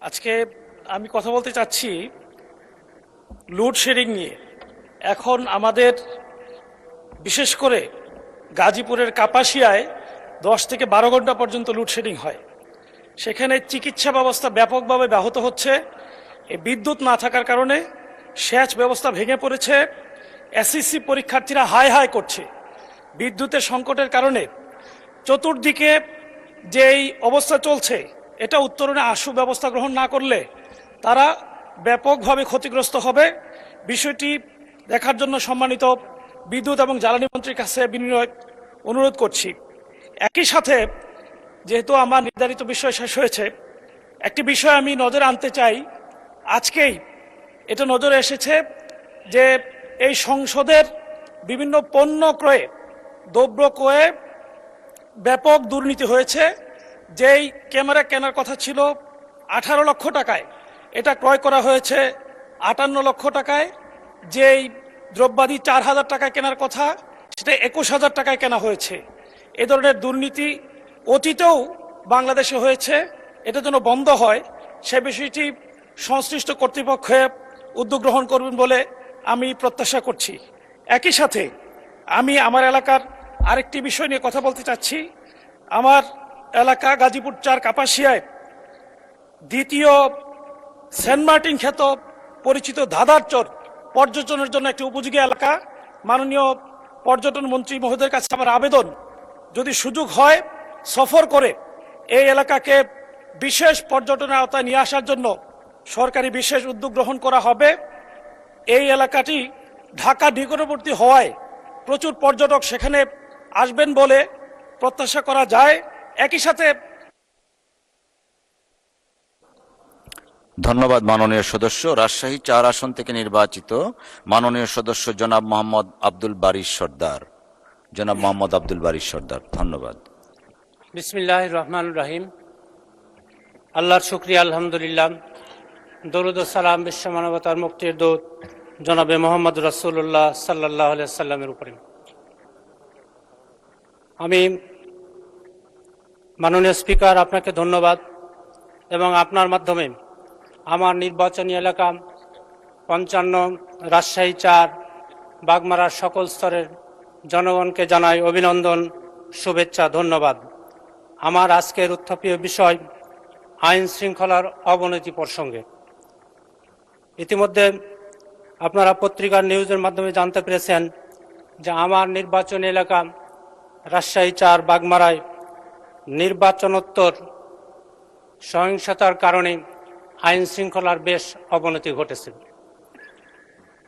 আজকে আমি কথা বলতে চাচ্ছি লোডশেডিং নিয়ে। এখন আমাদের বিশেষ করে গাজীপুরের কাপাসিয়ায় 10 থেকে 12 ঘন্টা পর্যন্ত লোডশেডিং হয়। সেখানে চিকিৎসা ব্যবস্থা ব্যাপকভাবে ব্যাহত হচ্ছে। এই বিদ্যুৎ না থাকার কারণে সেচ ব্যবস্থা ভেঙে পড়েছে। এসএসসি পরীক্ষার্থীরা হাই হাই করছে। বিদ্যুতের সংকটের কারণে চতুর্দিকে যেই অবস্থা চলছে, এটা উত্তরণে আশু ব্যবস্থা গ্রহণ না করলে তারা ব্যাপকভাবে ক্ষতিগ্রস্ত হবে। বিষয়টি দেখার জন্য সম্মানিত বিদ্যুৎ এবং জ্বালানি মন্ত্রীর কাছে বিনয় অনুরোধ করছি। একই সাথে যেহেতু আমার নির্ধারিত বিষয় শেষ হয়েছে, একটি বিষয় আমি নজরে আনতে চাই। আজকেই এটা নজরে এসেছে যে এই সংসদের বিভিন্ন পণ্য ক্রয়ে, দ্রব্য ক্রয়ে ব্যাপক দুর্নীতি হয়েছে। যেই ক্যামেরা কেনার কথা ছিল 18 লক্ষ টাকায়, এটা ক্রয় করা হয়েছে 58 লক্ষ টাকায়। যেই দ্রব্যাদি 4000 টাকায় কেনার কথা, সেটা 21,000 টাকায় কেনা হয়েছে। এ ধরনের দুর্নীতি অতীতেও বাংলাদেশে হয়েছে। এটা যেন বন্ধ হয়, সে বিষয়টি সংশ্লিষ্ট কর্তৃপক্ষ উদ্যোগ গ্রহণ করবেন বলে আমি প্রত্যাশা করছি। একই সাথে আমি আমার এলাকার আরেকটি বিষয় নিয়ে কথা বলতে চাচ্ছি। আমার এলাকা গাজীপুর 4 কাপাসিয়ায় দ্বিতীয় সেন্ট মার্টিন খ্যাত পরিচিত ধাঁধারচর পর্যটনের জন্য একটি উপযোগী এলাকা। মাননীয় পর্যটন মন্ত্রী মহোদয়ের কাছে আমার আবেদন, যদি সুযোগ হয় সফর করে এই এলাকাকে বিশেষ পর্যটনের আওতায় নিয়ে আসার জন্য সরকারি বিশেষ উদ্যোগ গ্রহণ করা হবে। এই এলাকাটি ঢাকা নিকটবর্তী হওয়ায় প্রচুর পর্যটক সেখানে আসবেন বলে প্রত্যাশা করা যায়। একই সাথে ধন্যবাদ মাননীয় সদস্য। রাজশাহী 4 আসন থেকে নির্বাচিত মাননীয় সদস্য জনাব মোহাম্মদ আব্দুল বারী সর্দার। জনাব মোহাম্মদ আব্দুল বারী সর্দার, ধন্যবাদ। বিসমিল্লাহির রহমানির রহিম। আল্লাহর শুকরিয়া, আলহামদুলিল্লাহ। দরুদ ও সালাম বিশ্ব মানবতার মুক্তির দূত জনাবে মোহাম্মদ রাসূলুল্লাহ সাল্লাল্লাহু আলাইহি সাল্লামের উপরে। আমি মাননীয় স্পিকার, আপনাকে ধন্যবাদ এবং আপনার মাধ্যমে আমার নির্বাচনী এলাকা 55 রাজশাহী 4 বাগমারার সকল স্তরের জনগণকে জানাই অভিনন্দন, শুভেচ্ছা, ধন্যবাদ। আমার আজকের উত্থাপীয় বিষয় আইন শৃঙ্খলার অবনতি প্রসঙ্গে। ইতিমধ্যে আপনারা পত্রিকার নিউজের মাধ্যমে জানতে পেরেছেন যে আমার নির্বাচনী এলাকা রাজশাহী 4 বাগমারায় নির্বাচনোত্তর সহিংসতার কারণে আইন শৃঙ্খলার বেশ অবনতি ঘটেছে।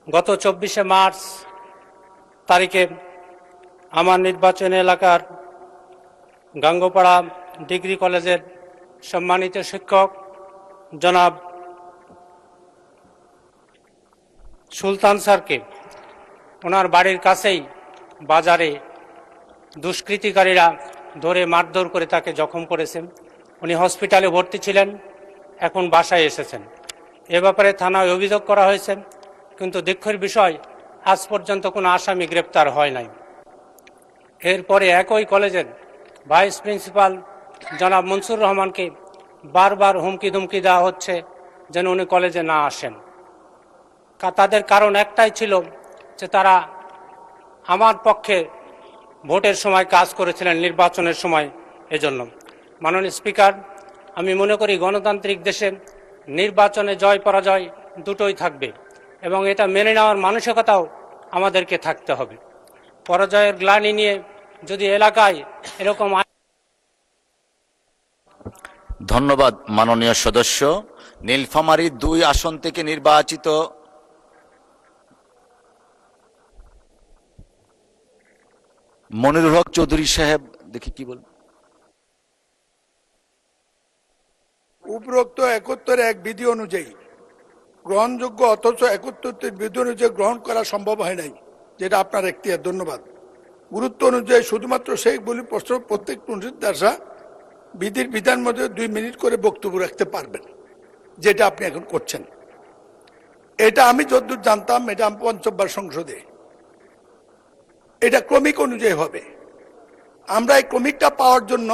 গত 24শে মার্চ তারিখে আমার নির্বাচনী এলাকার গাঙ্গোপাড়া ডিগ্রি কলেজের সম্মানিত শিক্ষক জনাব সুলতান স্যারকে ওনার বাড়ির কাছেই বাজারে দুষ্কৃতিকারীরা ধরে মারধর করে তাকে জখম করেছেন। উনি হসপিটালে ভর্তি ছিলেন, এখন বাসায় এসেছেন। এ ব্যাপারে থানায় অভিযোগ করা হয়েছে, কিন্তু দুঃখের বিষয় আজ পর্যন্ত কোনো আসামি গ্রেপ্তার হয় নাই। এরপরে একই কলেজের ভাইস প্রিন্সিপাল জনাব মনসুর রহমানকে বারবার হুমকি ধুমকি দেওয়া হচ্ছে যেন উনি কলেজে না আসেন। তাদের কারণ একটাই ছিল যে তারা আমার পক্ষে ভোটের সময় কাজ করেছিলেন, নির্বাচনের সময়। এজন্য মাননীয় স্পিকার, আমি মনে করি গণতান্ত্রিক দেশে নির্বাচনে জয় পরাজয় দুটোই থাকবে এবং এটা মেনে নেওয়ার মানসিকতাও আমাদেরকে থাকতে হবে। পরাজয়ের গ্লানি নিয়ে যদি এলাকায় এরকম। ধন্যবাদ মাননীয় সদস্য। নীলফামারী 2 আসন থেকে নির্বাচিত মনিরুল হক চৌধুরী সাহেব, দেখি কি বল। উপরোক্ত 71 বিধি অনুযায়ী গ্রহণযোগ্য, অথচ 71 বিধি অনুযায়ী গ্রহণ করা সম্ভব হয় নাই, যেটা আপনার এখতিয়ার। ধন্যবাদ। গুরুত্ব অনুযায়ী শুধুমাত্র সেই বলি প্রশ্ন প্রত্যেক মুনশিদাররা বিধির বিধান মধ্যে 2 মিনিট করে বক্তব্য রাখতে পারবেন, যেটা আপনি এখন করছেন। এটা আমি যতদূর জানতাম, এটা 5বার সংসদে এটা ক্রমিক অনুযায়ী হবে। আমরা এই ক্রমিকটা পাওয়ার জন্য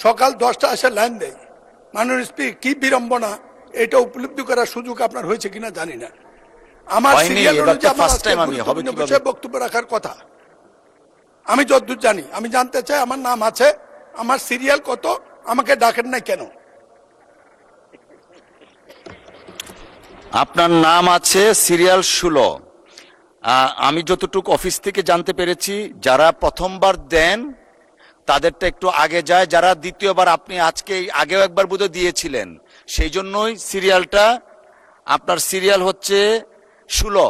সকাল 10টা এসে লাইন দেই, মাননীয় স্পিকার, কি বিড়ম্বনা, এটা উপলব্ধি করার সুযোগ আপনার হয়েছে কিনা জানি না। আমার হয়নি, সিরিয়াল এবার তো অনুযায়ী আমার first আজকে time আমি, হবে গুরুত্বপূর্ণ কিভাবে? বিষয়ে বক্তব্য রাখার কথা। আমি যতদূর জানি, আমি জানতে চাই আমার নাম আছে, আমার সিরিয়াল কত, আমাকে ডাকেন না কেন? আপনার নাম আছে সিরিয়াল 16। আমি যতটুকু অফিস থেকে জানতে পেরেছি, যারা প্রথমবার দেন তাদেরটা একটু আগে যায়, যারা দ্বিতীয়বার, আপনি আজকে আগেও একবার বোধহয় দিয়েছিলেন, সেই জন্যই সিরিয়ালটা, আপনার সিরিয়াল হচ্ছে 16।